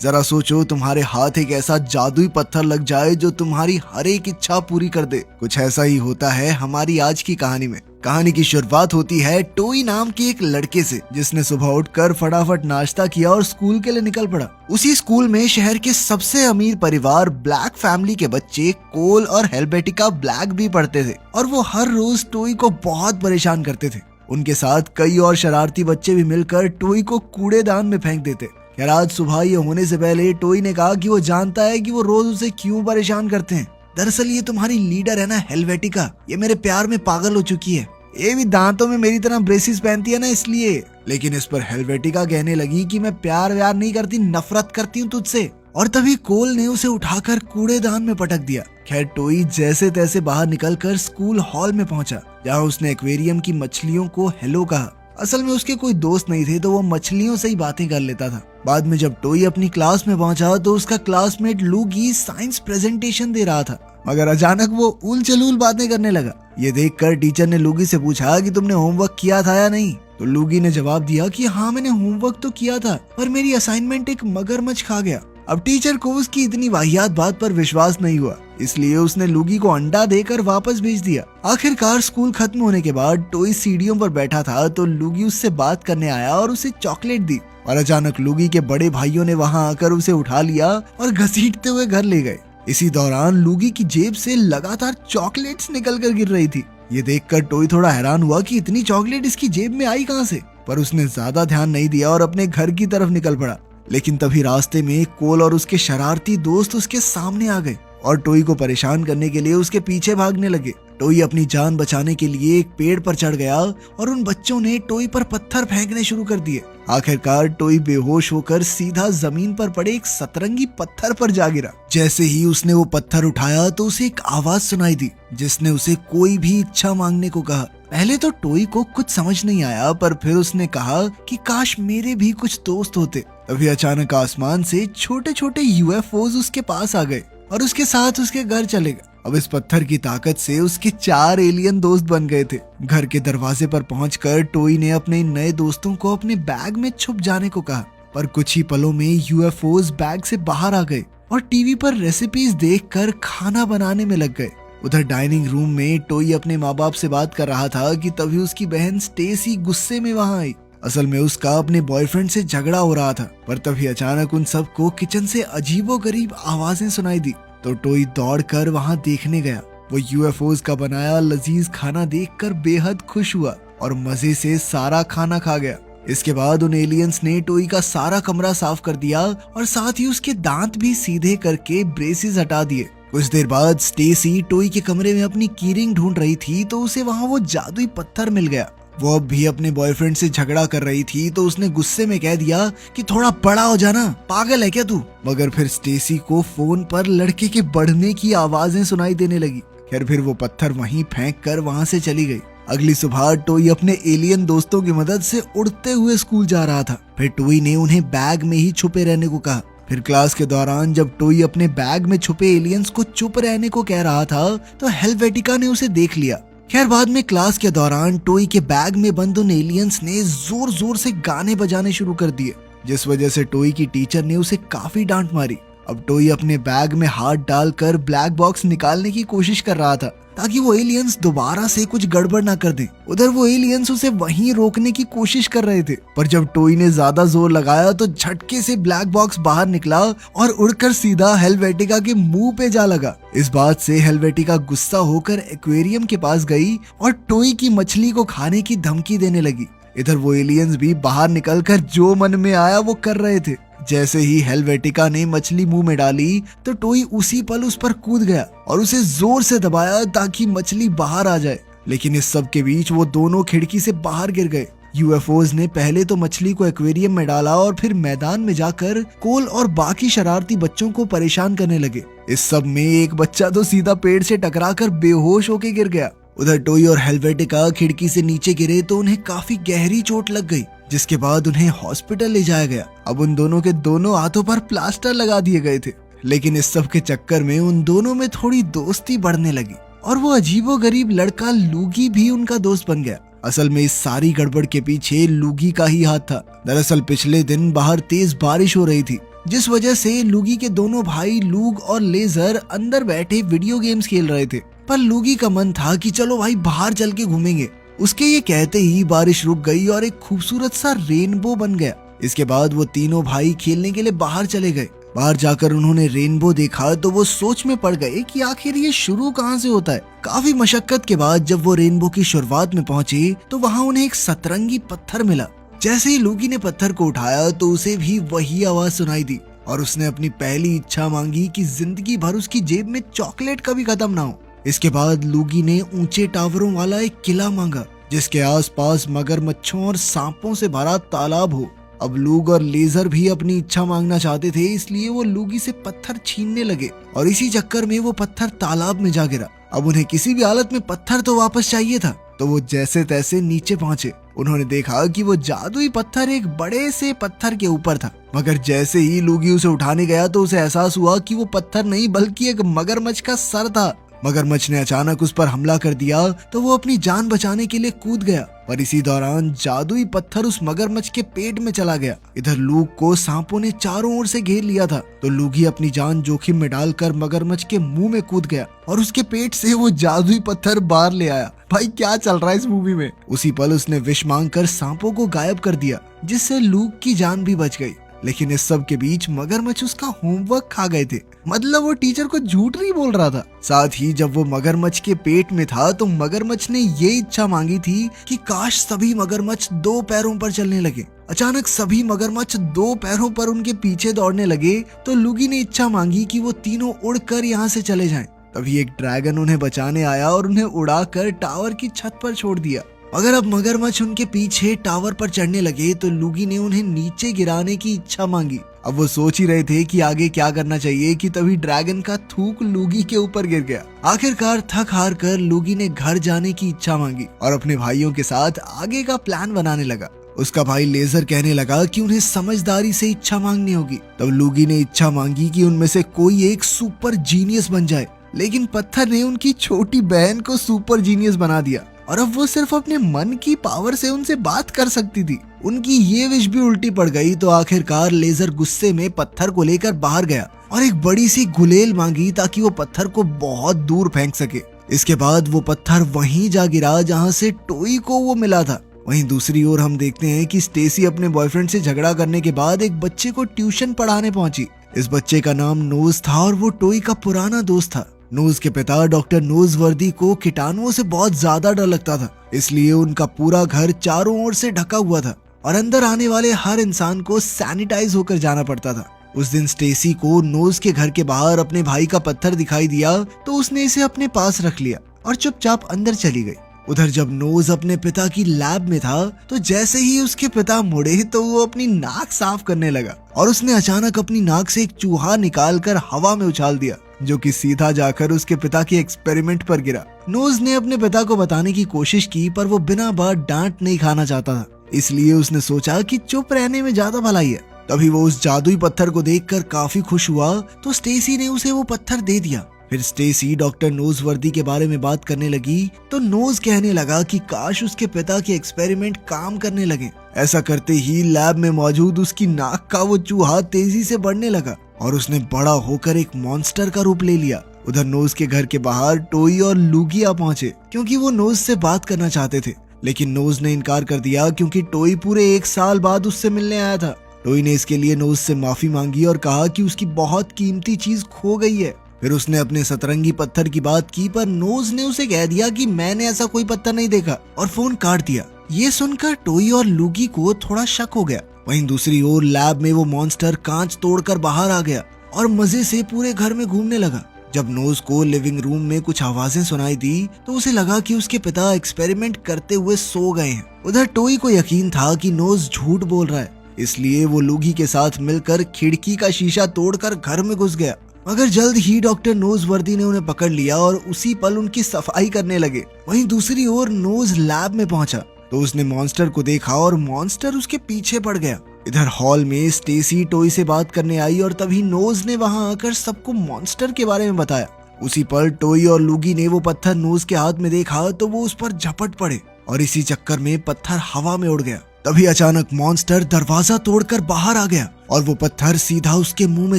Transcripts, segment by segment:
जरा सोचो, तुम्हारे हाथ एक ऐसा जादुई पत्थर लग जाए जो तुम्हारी हर एक इच्छा पूरी कर दे। कुछ ऐसा ही होता है हमारी आज की कहानी में। कहानी की शुरुआत होती है टोई नाम के एक लड़के से, जिसने सुबह उठकर फटाफट नाश्ता किया और स्कूल के लिए निकल पड़ा। उसी स्कूल में शहर के सबसे अमीर परिवार ब्लैक फैमिली के बच्चे कोल और हेल्वेटिका ब्लैक भी पढ़ते थे, और वो हर रोज टोई को बहुत परेशान करते थे। उनके साथ कई और शरारती बच्चे भी मिलकर टोई को कूड़ेदान में फेंक देते। खैर, आज सुबह ये होने से पहले टोई ने कहा कि वो जानता है कि वो रोज उसे क्यों परेशान करते हैं। दरअसल ये तुम्हारी लीडर है ना हेल्वेटिका, ये मेरे प्यार में पागल हो चुकी है। ये भी दांतों में मेरी तरह ब्रेसिस पहनती है ना, इसलिए। लेकिन इस पर हेल्वेटिका कहने लगी कि मैं प्यार व्यार नहीं करती, नफरत करती हूँ तुझसे। और तभी कोल ने उसे उठाकर कूड़ेदान में पटक दिया। खैर, टोई जैसे तैसे बाहर निकलकर स्कूल हॉल में पहुंचा, जहां उसने एक्वेरियम की मछलियों को हेलो कहा। असल में उसके कोई दोस्त नहीं थे, तो वो मछलियों से ही बातें कर लेता था। बाद में जब टोई अपनी क्लास में पहुंचा तो उसका क्लासमेट लूगी साइंस प्रेजेंटेशन दे रहा था, मगर अचानक वो उल चलूल बातें करने लगा। ये देखकर टीचर ने लूगी से पूछा कि तुमने होमवर्क किया था या नहीं। तो लूगी ने जवाब दिया कि हाँ, मैंने होमवर्क तो किया था, पर मेरी असाइनमेंट एक मगरमच्छ खा गया। अब टीचर को उसकी इतनी वाहियात बात पर विश्वास नहीं हुआ, इसलिए उसने लूगी को अंडा देकर वापस भेज दिया। आखिरकार स्कूल खत्म होने के बाद टोई सीढ़ियों पर बैठा था, तो लूगी उससे बात करने आया और उसे चॉकलेट दी। और अचानक लूगी के बड़े भाइयों ने वहां आकर उसे उठा लिया और घसीटते हुए घर ले गए। इसी दौरान लूगी की जेब से लगातार चॉकलेट्स निकल कर गिर रही थी। ये देखकर टोई थोड़ा हैरान हुआ कि इतनी चॉकलेट इसकी जेब में आई कहां से, पर उसने ज्यादा ध्यान नहीं दिया और अपने घर की तरफ निकल पड़ा। लेकिन तभी रास्ते में कोल और उसके शरारती दोस्त उसके सामने आ गए और टोई को परेशान करने के लिए उसके पीछे भागने लगे। टोई अपनी जान बचाने के लिए एक पेड़ पर चढ़ गया और उन बच्चों ने टोई पर पत्थर फेंकने शुरू कर दिए। आखिरकार टोई बेहोश होकर सीधा जमीन पर पड़े एक सतरंगी पत्थर पर जा गिरा। जैसे ही उसने वो पत्थर उठाया तो उसे एक आवाज सुनाई दी, जिसने उसे कोई भी इच्छा मांगने को कहा। पहले तो टोई को कुछ समझ नहीं आया, पर फिर उसने कहा कि काश मेरे भी कुछ दोस्त होते। तभी अचानक आसमान से छोटे छोटे यूएफओज उसके पास आ गए और उसके साथ उसके घर चले गए। अब इस पत्थर की ताकत से उसके 4 एलियन दोस्त बन गए थे। घर के दरवाजे पर पहुंचकर टोई ने अपने नए दोस्तों को अपने बैग में छुप जाने को कहा, पर कुछ ही पलों में यूएफओज बैग से बाहर आ गए और टीवी पर रेसिपीज देखकर खाना बनाने में लग गए। उधर डाइनिंग रूम में टोई अपने माँ बाप से बात कर रहा था कि तभी उसकी बहन स्टेसी गुस्से में वहां आई। असल में उसका अपने बॉयफ्रेंड से झगड़ा हो रहा था, पर तभी अचानक उन सबको किचन से अजीबोगरीब आवाजें सुनाई दी। तो टोई दौड़कर वहां देखने गया। वो यूएफओज का बनाया लजीज खाना देखकर बेहद खुश हुआ और मजे से सारा खाना खा गया। इसके बाद उन एलियंस ने टोई का सारा कमरा साफ कर दिया और साथ ही उसके दांत भी सीधे करके ब्रेसेस हटा दिए। कुछ देर बाद स्टेसी टोई के कमरे में अपनी कीरिंग ढूंढ रही थी, तो उसे वहां वो जादुई पत्थर मिल गया। वो अब भी अपने बॉयफ्रेंड से झगड़ा कर रही थी, तो उसने गुस्से में कह दिया कि थोड़ा बड़ा हो जाना, पागल है क्या तू। मगर फिर स्टेसी को फोन पर लड़के के बढ़ने की आवाजें सुनाई देने लगी। खैर, फिर वो पत्थर वहीं फेंक कर वहां से चली गई। अगली सुबह टोई अपने एलियन दोस्तों की मदद से उड़ते हुए स्कूल जा रहा था। फिर टोई ने उन्हें बैग में ही छुपे रहने को कहा। फिर क्लास के दौरान जब टोई अपने बैग में छुपे एलियंस को चुप रहने को कह रहा था, तो हेल्वेटिका ने उसे देख लिया। खैर, बाद में क्लास के दौरान टोई के बैग में बंद उन एलियंस ने जोर जोर से गाने बजाने शुरू कर दिए, जिस वजह से टोई की टीचर ने उसे काफी डांट मारी। अब टोई अपने बैग में हाथ डालकर ब्लैक बॉक्स निकालने की कोशिश कर रहा था, ताकि वो एलियंस दोबारा से कुछ गड़बड़ ना कर दें। उधर वो एलियंस उसे वहीं रोकने की कोशिश कर रहे थे, पर जब टोई ने ज्यादा जोर लगाया तो झटके से ब्लैक बॉक्स बाहर निकला और उड़कर सीधा हेल्वेटिका के मुंह पे जा लगा। इस बात से हेल्वेटिका गुस्सा होकर एक्वेरियम के पास गई और टोई की मछली को खाने की धमकी देने लगी। इधर वो एलियंस भी बाहर निकलकर जो मन में आया वो कर रहे थे। जैसे ही हेल्वेटिका ने मछली मुंह में डाली, तो टोई उसी पल उस पर कूद गया और उसे जोर से दबाया ताकि मछली बाहर आ जाए। लेकिन इस सब के बीच वो दोनों खिड़की से बाहर गिर गए। यूएफओज ने पहले तो मछली को एक्वेरियम में डाला और फिर मैदान में जाकर कोल और बाकी शरारती बच्चों को परेशान करने लगे। इस सब में एक बच्चा तो सीधा पेड़ से टकराकर बेहोश होकर गिर गया। उधर टोई और हेल्वेटिका खिड़की से नीचे गिरे तो उन्हें काफी गहरी चोट लग गई, जिसके बाद उन्हें हॉस्पिटल ले जाया गया। अब उन दोनों के दोनों हाथों पर प्लास्टर लगा दिए गए थे। लेकिन इस सब के चक्कर में उन दोनों में थोड़ी दोस्ती बढ़ने लगी और वो अजीबोगरीब लड़का लूगी भी उनका दोस्त बन गया। असल में इस सारी गड़बड़ के पीछे लूगी का ही हाथ था। दरअसल पिछले दिन बाहर तेज बारिश हो रही थी जिस वजह से लूगी के दोनों भाई लूग और लेजर अंदर बैठे वीडियो गेम्स खेल रहे थे। पर लूगी का मन था कि चलो भाई बाहर चल के घूमेंगे। उसके ये कहते ही बारिश रुक गई और एक खूबसूरत सा रेनबो बन गया। इसके बाद वो तीनों भाई खेलने के लिए बाहर चले गए। बाहर जाकर उन्होंने रेनबो देखा तो वो सोच में पड़ गए कि आखिर ये शुरू कहाँ से होता है। काफी मशक्कत के बाद जब वो रेनबो की शुरुआत में पहुंचे तो वहाँ उन्हें एक सतरंगी पत्थर मिला। जैसे ही लूगी ने पत्थर को उठाया तो उसे भी वही आवाज सुनाई दी और उसने अपनी पहली इच्छा मांगी कि जिंदगी भर उसकी जेब में चॉकलेट कभी खत्म ना हो। इसके बाद लूगी ने ऊंचे टावरों वाला एक किला मांगा जिसके आसपास मगरमच्छों और सांपों से भरा तालाब हो। अब लूग और लेजर भी अपनी इच्छा मांगना चाहते थे, इसलिए वो लूगी से पत्थर छीनने लगे और इसी चक्कर में वो पत्थर तालाब में जा गिरा। अब उन्हें किसी भी हालत में पत्थर तो वापस चाहिए था, तो वो जैसे तैसे नीचे पहुंचे। उन्होंने देखा कि वो जादुई पत्थर एक बड़े से पत्थर के ऊपर था, मगर जैसे ही लूगी उसे उठाने गया तो उसे एहसास हुआ कि वो पत्थर नहीं बल्कि एक मगरमच्छ का सर था। मगरमच्छ ने अचानक उस पर हमला कर दिया तो वो अपनी जान बचाने के लिए कूद गया, पर इसी दौरान जादुई पत्थर उस मगरमच्छ के पेट में चला गया। इधर लूग को सांपों ने चारों ओर से घेर लिया था, तो लूगी अपनी जान जोखिम में डालकर मगरमच्छ के मुंह में कूद गया और उसके पेट से वो जादुई पत्थर बाहर ले आया। भाई क्या चल रहा है इस मूवी में। उसी पल उसने विष मांगकर सांपों को गायब कर दिया, जिससे लूग की जान भी बच गई। लेकिन इस सब के बीच मगरमच्छ उसका होमवर्क खा गए थे, मतलब वो टीचर को झूठ नहीं बोल रहा था। साथ ही जब वो मगरमच्छ के पेट में था तो मगरमच्छ ने ये इच्छा मांगी थी कि काश सभी मगरमच्छ 2 पैरों पर चलने लगे। अचानक सभी मगरमच्छ 2 पैरों पर उनके पीछे दौड़ने लगे तो लूगी ने इच्छा मांगी कि वो तीनों उड़कर यहाँ से चले जाएं। तभी एक ड्रैगन उन्हें बचाने आया और उन्हें उड़ाकर टावर की छत पर छोड़ दिया। मगर अब मगरमच्छ उनके पीछे टावर पर चढ़ने लगे तो लूगी ने उन्हें नीचे गिराने की इच्छा मांगी। अब वो सोच ही रहे थे कि आगे क्या करना चाहिए कि तभी ड्रैगन का थूक लूगी के ऊपर गिर गया। आखिरकार थक हार कर लूगी ने घर जाने की इच्छा मांगी और अपने भाइयों के साथ आगे का प्लान बनाने लगा। उसका भाई लेजर कहने लगा कि उन्हें समझदारी से इच्छा मांगनी होगी। तब लूगी ने इच्छा मांगी कि उनमें से कोई एक सुपर जीनियस बन जाए, लेकिन पत्थर ने उनकी छोटी बहन को सुपर जीनियस बना दिया और अब वो सिर्फ अपने मन की पावर से उनसे बात कर सकती थी। उनकी ये विश भी उल्टी पड़ गई तो आखिरकार लेजर गुस्से में पत्थर को लेकर बाहर गया और एक बड़ी सी गुलेल मांगी ताकि वो पत्थर को बहुत दूर फेंक सके। इसके बाद वो पत्थर वहीं जा गिरा जहाँ से टोई को वो मिला था। वहीं दूसरी ओर हम देखते हैं कि स्टेसी अपने बॉयफ्रेंड से झगड़ा करने के बाद एक बच्चे को ट्यूशन पढ़ाने पहुंची। इस बच्चे का नाम नोज था और वो टोई का पुराना दोस्त था। नोज के पिता डॉक्टर नोजवर्दी को कीटाणुओं से बहुत ज्यादा डर लगता था, इसलिए उनका पूरा घर चारों ओर से ढका हुआ था और अंदर आने वाले हर इंसान को सैनिटाइज होकर जाना पड़ता था। उस दिन स्टेसी को नोज के घर के बाहर अपने भाई का पत्थर दिखाई दिया तो उसने इसे अपने पास रख लिया और चुपचाप अंदर चली गई। उधर जब नोज अपने पिता की लैब में था तो जैसे ही उसके पिता मुड़े तो वो अपनी नाक साफ करने लगा और उसने अचानक अपनी नाक से एक चूहा निकालकर हवा में उछाल दिया, जो कि सीधा जाकर उसके पिता के एक्सपेरिमेंट पर गिरा। नोज ने अपने पिता को बताने की कोशिश की पर वो बिना बात डांट नहीं खाना चाहता था, इसलिए उसने सोचा कि चुप रहने में ज्यादा भलाई है। तभी वो उस जादुई पत्थर को देखकर काफी खुश हुआ तो स्टेसी ने उसे वो पत्थर दे दिया। फिर स्टेसी डॉक्टर नोजवर्दी के बारे में बात करने लगी तो नोज कहने लगा कि काश उसके पिता के एक्सपेरिमेंट काम करने लगे। ऐसा करते ही लैब में मौजूद उसकी नाक का वो चूहा तेजी से बढ़ने लगा और उसने बड़ा होकर एक मॉन्स्टर का रूप ले लिया। उधर नोज के घर के बाहर टोई और लूगी आ पहुंचे क्योंकि वो नोज से बात करना चाहते थे, लेकिन नोज ने इनकार कर दिया क्योंकि टोई पूरे 1 साल बाद उससे मिलने आया था। टोई ने इसके लिए नोज से माफी मांगी और कहा कि उसकी बहुत कीमती चीज खो गई है। फिर उसने अपने सतरंगी पत्थर की बात की पर नोज ने उसे कह दिया कि मैंने ऐसा कोई पत्थर नहीं देखा और फोन काट दिया। ये सुनकर टोई और लूगी को थोड़ा शक हो गया। वहीं दूसरी ओर लैब में वो मॉन्स्टर कांच तोड़कर बाहर आ गया और मजे से पूरे घर में घूमने लगा। जब नोज को लिविंग रूम में कुछ आवाजें सुनाई दी तो उसे लगा कि उसके पिता एक्सपेरिमेंट करते हुए सो गए हैं। उधर टोई को यकीन था कि नोज झूठ बोल रहा है, इसलिए वो लूगी के साथ मिलकर खिड़की का शीशा तोड़कर घर में घुस गया। मगर जल्द ही डॉक्टर नोजवर्दी ने उन्हें पकड़ लिया और उसी पल उनकी सफाई करने लगे। वहीं दूसरी ओर नोज लैब में पहुंचा तो उसने मॉन्स्टर को देखा और मॉन्स्टर उसके पीछे पड़ गया। इधर हॉल में स्टेसी टोई से बात करने आई और तभी नोज ने वहां आकर सबको मॉन्स्टर के बारे में बताया। उसी पल टोई और लूगी ने वो पत्थर नोज के हाथ में देखा तो वो उस पर झपट पड़े और इसी चक्कर में पत्थर हवा में उड़ गया। तभी अचानक मॉन्स्टर दरवाजा तोड़कर बाहर आ गया और वो पत्थर सीधा उसके मुंह में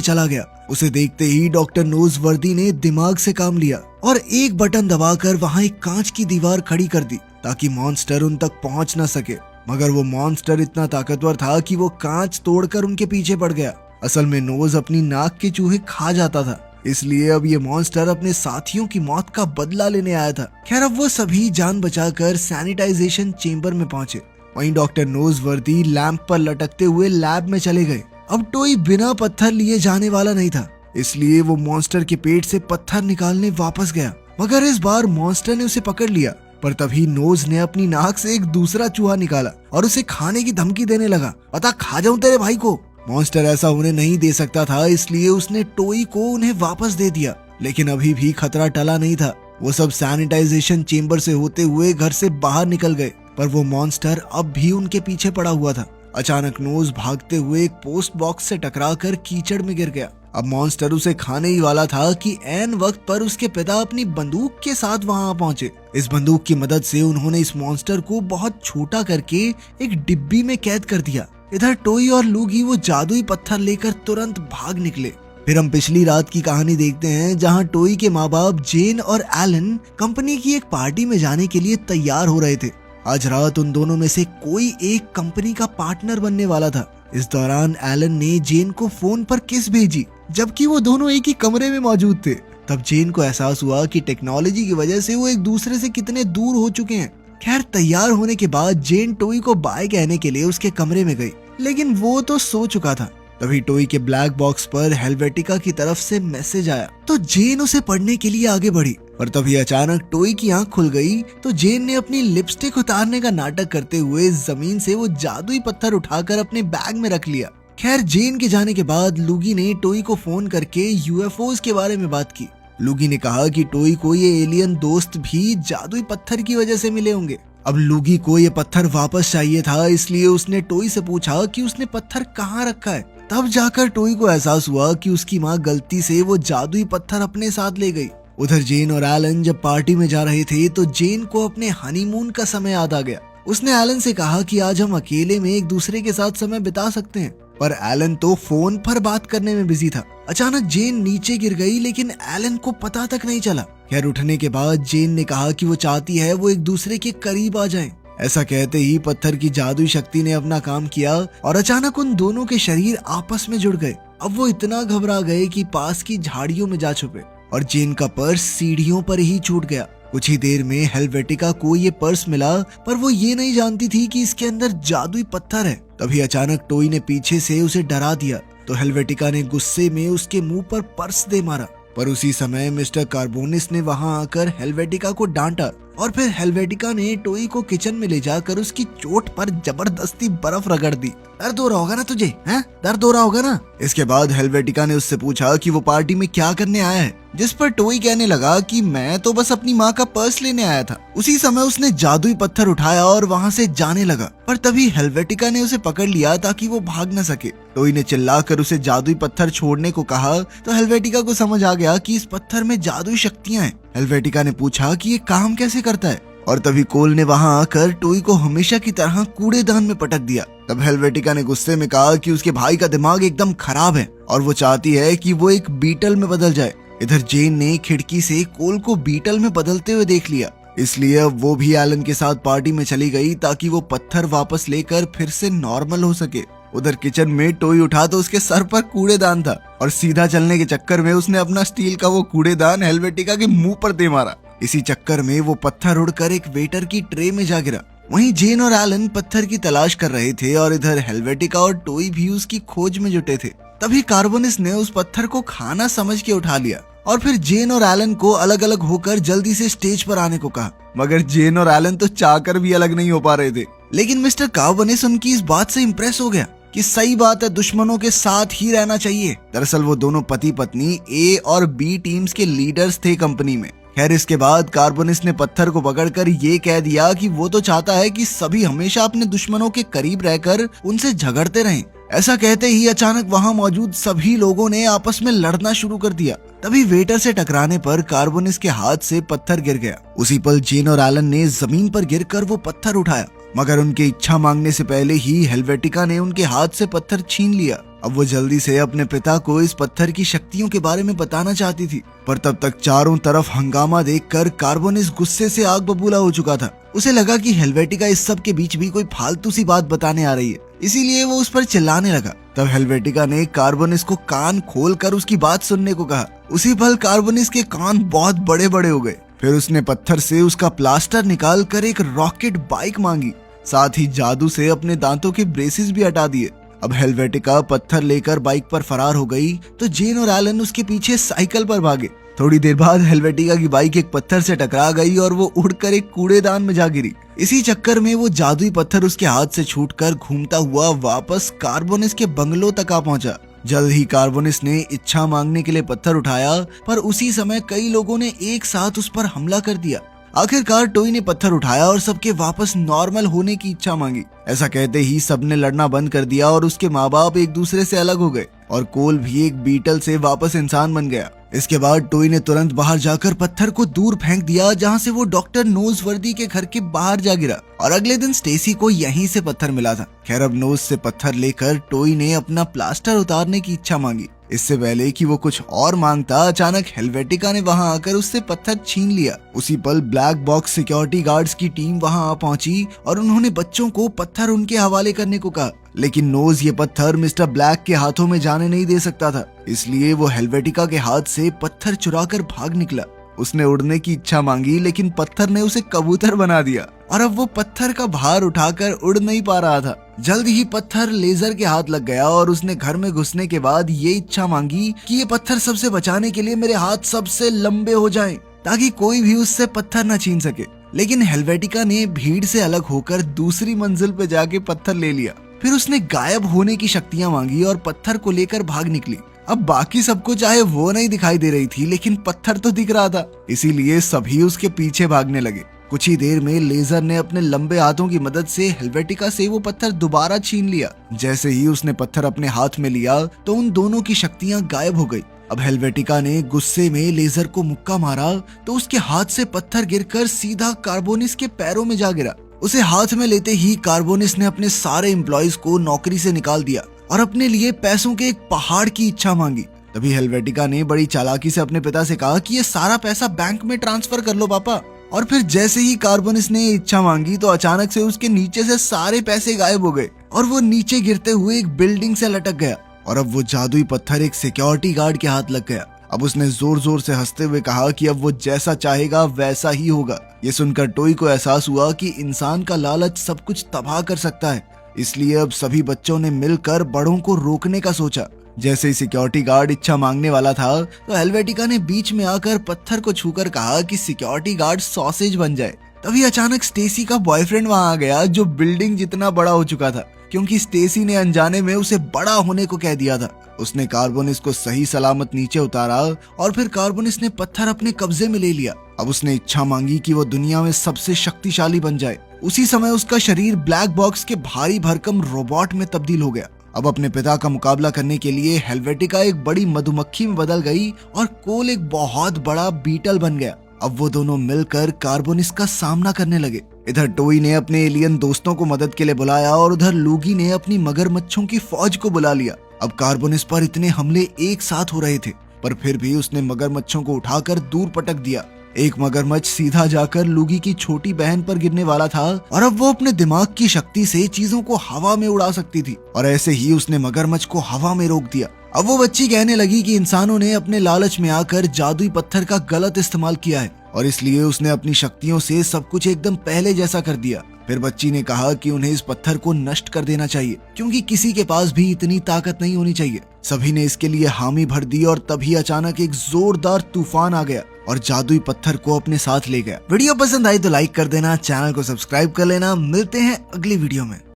चला गया। उसे देखते ही डॉक्टर नोजवर्दी ने दिमाग से काम लिया और एक बटन दबाकर वहाँ एक कांच की दीवार खड़ी कर दी ताकि मॉन्स्टर उन तक पहुँच न सके। मगर वो मॉन्स्टर इतना ताकतवर था कि वो कांच तोड़कर उनके पीछे पड़ गया। असल में नोज अपनी नाक के चूहे खा जाता था, इसलिए अब ये मॉन्स्टर अपने साथियों की मौत का बदला लेने आया था। खैर अब वो सभी जान बचाकर सैनिटाइजेशन चेंबर में पहुंचे। वहीं डॉक्टर नोजवर्दी लैंप पर लटकते हुए लैब में चले गए। अब टोई बिना पत्थर लिए जाने वाला नहीं था, इसलिए वो मॉन्स्टर के पेट से पत्थर निकालने वापस गया। मगर इस बार मॉन्स्टर ने उसे पकड़ लिया, पर तभी नोज ने अपनी नाक से एक दूसरा चूहा निकाला और उसे खाने की धमकी देने लगा। पता खा जाऊं तेरे भाई को। मॉन्स्टर ऐसा उन्हें नहीं दे सकता था, इसलिए उसने टोई को उन्हें वापस दे दिया। लेकिन अभी भी खतरा टला नहीं था। वो सब सैनिटाइजेशन चेंबर से होते हुए घर से बाहर निकल गए, पर वो मॉन्स्टर अब भी उनके पीछे पड़ा हुआ था। अचानक नोज भागते हुए एक पोस्ट बॉक्स से टकराकर कीचड़ में गिर गया। अब मॉन्स्टर उसे खाने ही वाला था कि ऐन वक्त पर उसके पिता अपनी बंदूक के साथ वहां पहुंचे। इस बंदूक की मदद से उन्होंने इस मॉन्स्टर को बहुत छोटा करके एक डिब्बी में कैद कर दिया। इधर टोई और लूगी वो जादुई पत्थर लेकर तुरंत भाग निकले। फिर हम पिछली रात की कहानी देखते हैं, जहां टोई के माँ बाप जेन और एलन कंपनी की एक पार्टी में जाने के लिए तैयार हो रहे थे। आज रात उन दोनों में से कोई एक कंपनी का पार्टनर बनने वाला था। इस दौरान एलन ने जेन को फोन पर किस भेजी, जबकि वो दोनों एक ही कमरे में मौजूद थे। तब जेन को एहसास हुआ कि टेक्नोलॉजी की वजह से वो एक दूसरे से कितने दूर हो चुके हैं। खैर तैयार होने के बाद जेन टोई को बाय कहने के लिए उसके कमरे में गई, लेकिन वो तो सो चुका था। तभी टोई के ब्लैक बॉक्स पर हेलवेटिका की तरफ से मैसेज आया, तो जेन उसे पढ़ने के लिए आगे बढ़ी। पर तभी अचानक टोई की आंख खुल गई, तो जेन ने अपनी लिपस्टिक उतारने का नाटक करते हुए जमीन से वो जादुई पत्थर उठाकर अपने बैग में रख लिया। खैर जेन के जाने के बाद लूगी ने टोई को फोन करके यूएफओज के बारे में बात की। लूगी ने कहा कि टोई को ये एलियन दोस्त भी जादुई पत्थर की वजह से मिले होंगे। अब लूगी को ये पत्थर वापस चाहिए था, इसलिए उसने टोई से पूछा कि उसने पत्थर कहाँ रखा है। तब जाकर टोई को एहसास हुआ कि उसकी माँ गलती से वो जादुई पत्थर अपने साथ ले गई। उधर जेन और एलन जब पार्टी में जा रहे थे, तो जेन को अपने हनीमून का समय याद आ गया। उसने एलन से कहा कि आज हम अकेले में एक दूसरे के साथ समय बिता सकते हैं, पर एलन तो फोन पर बात करने में बिजी था। अचानक जेन नीचे गिर गई, लेकिन एलन को पता तक नहीं चला। खैर उठने के बाद जेन ने कहा कि वो चाहती है वो एक दूसरे के करीब आ जाएं। ऐसा कहते ही पत्थर की जादुई शक्ति ने अपना काम किया और अचानक उन दोनों के शरीर आपस में जुड़ गए। अब वो इतना घबरा गए कि पास की झाड़ियों में जा छुपे और जेन का पर्स सीढ़ियों पर ही छूट गया। कुछ ही देर में हेलवेटिका को ये पर्स मिला, पर वो ये नहीं जानती थी कि इसके अंदर जादुई पत्थर है। तभी अचानक टोई ने पीछे से उसे डरा दिया, तो हेलवेटिका ने गुस्से में उसके मुंह पर पर्स दे मारा। पर उसी समय मिस्टर कार्बोनिस ने वहां आकर हेलवेटिका को डांटा और फिर हेलवेटिका ने टोई को किचन में ले जाकर उसकी चोट पर जबरदस्ती बर्फ रगड़ दी। दर्द हो रहा होगा ना तुझे, हैं? दर्द हो रहा होगा ना? इसके बाद हेलवेटिका ने उससे पूछा कि वो पार्टी में क्या करने आया है, जिस पर टोई कहने लगा कि मैं तो बस अपनी माँ का पर्स लेने आया था। उसी समय उसने जादुई पत्थर उठाया और वहाँ से जाने लगा, पर तभी हेलवेटिका ने उसे पकड़ लिया ताकि वो भाग न सके। टोई ने चिल्लाकर उसे जादुई पत्थर छोड़ने को कहा, तो हेलवेटिका को समझ आ गया कि इस पत्थर में जादुई शक्तियाँ हैं। हेलवेटिका ने पूछा कि ये काम कैसे करता है, और तभी कोल ने वहां आकर टोई को हमेशा की तरह कूड़ेदान में पटक दिया। तब हेलवेटिका ने गुस्से में कहा कि उसके भाई का दिमाग एकदम खराब है और वो चाहती है कि वो एक बीटल में बदल जाए। इधर जेन ने खिड़की से कोल को बीटल में बदलते हुए देख लिया, इसलिए अब वो भी एलन के साथ पार्टी में चली गई ताकि वो पत्थर वापस लेकर फिर से नॉर्मल हो सके। उधर किचन में टोई उठा तो उसके सर पर कूड़ेदान था और सीधा चलने के चक्कर में उसने अपना स्टील का वो कूड़ेदान हेलवेटिका के मुंह पर दे मारा। इसी चक्कर में वो पत्थर उड़कर एक वेटर की ट्रे में जा गिरा। वहीं जेन और एलन पत्थर की तलाश कर रहे थे और इधर हेलवेटिका और टोई भी उसकी खोज में जुटे थे। तभी कार्बोनिस ने उस पत्थर को खाना समझ के उठा लिया और फिर जेन और एलन को अलग अलग होकर जल्दी से स्टेज पर आने को कहा। मगर जेन और एलन तो चाहकर भी अलग नहीं हो पा रहे थे, लेकिन मिस्टर कार्बोनिस उनकी इस बात से इम्प्रेस हो गया कि सही बात है, दुश्मनों के साथ ही रहना चाहिए। दरअसल वो दोनों पति पत्नी ए और बी टीम्स के लीडर्स थे कंपनी में। खैर इसके बाद कार्बोनिस ने पत्थर को पकड़कर ये कह दिया कि वो तो चाहता है कि सभी हमेशा अपने दुश्मनों के करीब रहकर उनसे झगड़ते रहें। ऐसा कहते ही अचानक वहां मौजूद सभी लोगों ने आपस में लड़ना शुरू कर दिया। तभी वेटर से टकराने पर कार्बोनिस के हाथ से पत्थर गिर गया। उसी पल जेन और एलन ने जमीन पर गिरकर वो पत्थर उठाया मगर उनके इच्छा मांगने से पहले ही हेल्वेटिका ने उनके हाथ से पत्थर छीन लिया। अब वो जल्दी से अपने पिता को इस पत्थर की शक्तियों के बारे में बताना चाहती थी, पर तब तक चारों तरफ हंगामा देखकर कार्बोनिस गुस्से से आग बबूला हो चुका था। उसे लगा कि हेल्वेटिका इस सब के बीच भी कोई फालतू सी बात बताने आ रही है, इसीलिए वो उस पर चिल्लाने लगा। तब हेल्वेटिका ने कार्बोनिस को कान खोलकर उसकी बात सुनने को कहा। उसी पल कार्बोनिस के कान बहुत बड़े बड़े हो गए। फिर उसने पत्थर से उसका प्लास्टर निकाल कर एक रॉकेट बाइक मांगी, साथ ही जादू से अपने दांतों के ब्रेसेस भी हटा दिए। अब हेल्वेटिका पत्थर लेकर बाइक पर फरार हो गई तो जेन और एलन उसके पीछे साइकिल पर भागे। थोड़ी देर बाद हेल्वेटिका की बाइक एक पत्थर से टकरा गई और वो उड़कर एक कूड़ेदान में जा गिरी। इसी चक्कर में वो जादुई पत्थर उसके हाथ से छूटकर घूमता हुआ वापस कार्बोनिस के बंगलो तक आ पहुंचा। जल्द ही कार्बोनिस ने इच्छा मांगने के लिए पत्थर उठाया, पर उसी समय कई लोगों ने एक साथ उस पर हमला कर दिया। आखिरकार टोई ने पत्थर उठाया और सबके वापस नॉर्मल होने की इच्छा मांगी। ऐसा कहते ही सबने लड़ना बंद कर दिया और उसके माँ बाप एक दूसरे से अलग हो गए और कोल भी एक बीटल से वापस इंसान बन गया। इसके बाद टोई ने तुरंत बाहर जाकर पत्थर को दूर फेंक दिया, जहाँ से वो डॉक्टर नोजवर्दी के घर के बाहर जा गिरा और अगले दिन स्टेसी को यहीं से पत्थर मिला था। खैर, अब नोज से पत्थर लेकर टोई ने अपना प्लास्टर उतारने की इच्छा मांगी। इससे पहले कि वो कुछ और मांगता, अचानक हेल्वेटिका ने वहां आकर उससे पत्थर छीन लिया। उसी पल ब्लैक बॉक्स सिक्योरिटी गार्ड्स की टीम वहां आ पहुंची और उन्होंने बच्चों को पत्थर उनके हवाले करने को कहा, लेकिन नोज ये पत्थर मिस्टर ब्लैक के हाथों में जाने नहीं दे सकता था, इसलिए वो हेल्वेटिका के हाथ से पत्थर चुराकर भाग निकला। उसने उड़ने की इच्छा मांगी, लेकिन पत्थर ने उसे कबूतर बना दिया और अब वो पत्थर का भार उठाकर उड़ नहीं पा रहा था। जल्द ही पत्थर लेजर के हाथ लग गया और उसने घर में घुसने के बाद ये इच्छा मांगी कि ये पत्थर सबसे बचाने के लिए मेरे हाथ सबसे लंबे हो जाएं, ताकि कोई भी उससे पत्थर न छीन सके। लेकिन हेल्वेटिका ने भीड़ से अलग होकर दूसरी मंजिल पे जाके पत्थर ले लिया। फिर उसने गायब होने की शक्तियां मांगी और पत्थर को लेकर भाग निकली। अब बाकी सबको चाहे वो नहीं दिखाई दे रही थी, लेकिन पत्थर तो दिख रहा था, इसीलिए सभी उसके पीछे भागने लगे। कुछ ही देर में लेजर ने अपने लंबे हाथों की मदद से हेल्वेटिका से वो पत्थर दोबारा छीन लिया। जैसे ही उसने पत्थर अपने हाथ में लिया तो उन दोनों की शक्तियां गायब हो गई। अब हेल्वेटिका ने गुस्से में लेजर को मुक्का मारा तो उसके हाथ से पत्थर गिरकर सीधा कार्बोनिस के पैरों में जा गिरा। उसे हाथ में लेते ही कार्बोनिस ने अपने सारे एम्प्लॉयज को नौकरी से निकाल दिया और अपने लिए पैसों के एक पहाड़ की इच्छा मांगी। तभी हेल्वेटिका ने बड़ी चालाकी से अपने पिता से कहा कि ये सारा पैसा बैंक में ट्रांसफर कर लो पापा। और फिर जैसे ही कार्बोनिस ने इच्छा मांगी तो अचानक से उसके नीचे से सारे पैसे गायब हो गए और वो नीचे गिरते हुए एक बिल्डिंग से लटक गया और अब वो जादुई पत्थर एक सिक्योरिटी गार्ड के हाथ लग गया। अब उसने जोर जोर से हंसते हुए कहा कि अब वो जैसा चाहेगा वैसा ही होगा। ये सुनकर टोई को एहसास हुआ कि इंसान का लालच सब कुछ तबाह कर सकता है, इसलिए अब सभी बच्चों ने मिलकर बड़ों को रोकने का सोचा। जैसे ही सिक्योरिटी गार्ड इच्छा मांगने वाला था तो हेल्वेटिका ने बीच में आकर पत्थर को छूकर कहा कि सिक्योरिटी गार्ड सॉसेज बन जाए। तभी अचानक स्टेसी का बॉयफ्रेंड वहां आ गया, जो बिल्डिंग जितना बड़ा हो चुका था, क्योंकि स्टेसी ने अनजाने में उसे बड़ा होने को कह दिया था। उसने कार्बोनिस को सही सलामत नीचे उतारा और फिर कार्बोनिस ने पत्थर अपने कब्जे में ले लिया। अब उसने इच्छा मांगी कि वो दुनिया में सबसे शक्तिशाली बन जाए। उसी समय उसका शरीर ब्लैक बॉक्स के भारी भरकम रोबोट में तब्दील हो गया। अब अपने पिता का मुकाबला करने के लिए हेल्वेटिका एक बड़ी मधुमक्खी में बदल गई और कोल एक बहुत बड़ा बीटल बन गया। अब वो दोनों मिलकर कार्बोनिस का सामना करने लगे। इधर टोई ने अपने एलियन दोस्तों को मदद के लिए बुलाया और उधर लूगी ने अपनी मगरमच्छों की फौज को बुला लिया। अब कार्बोनिस पर इतने हमले एक साथ हो रहे थे, पर फिर भी उसने मगरमच्छों को उठाकर दूर पटक दिया। एक मगरमच्छ सीधा जाकर लूगी की छोटी बहन पर गिरने वाला था और अब वो अपने दिमाग की शक्ति से चीजों को हवा में उड़ा सकती थी और ऐसे ही उसने मगरमच्छ को हवा में रोक दिया। अब वो बच्ची कहने लगी कि इंसानों ने अपने लालच में आकर जादुई पत्थर का गलत इस्तेमाल किया है और इसलिए उसने अपनी शक्तियों से सब कुछ एकदम पहले जैसा कर दिया। फिर बच्ची ने कहा कि उन्हें इस पत्थर को नष्ट कर देना चाहिए, क्योंकि किसी के पास भी इतनी ताकत नहीं होनी चाहिए। सभी ने इसके लिए हामी भर दी और तभी अचानक एक जोरदार तूफान आ गया और जादुई पत्थर को अपने साथ ले गया। वीडियो पसंद आई तो लाइक कर देना, चैनल को सब्सक्राइब कर लेना। मिलते हैं अगली वीडियो में।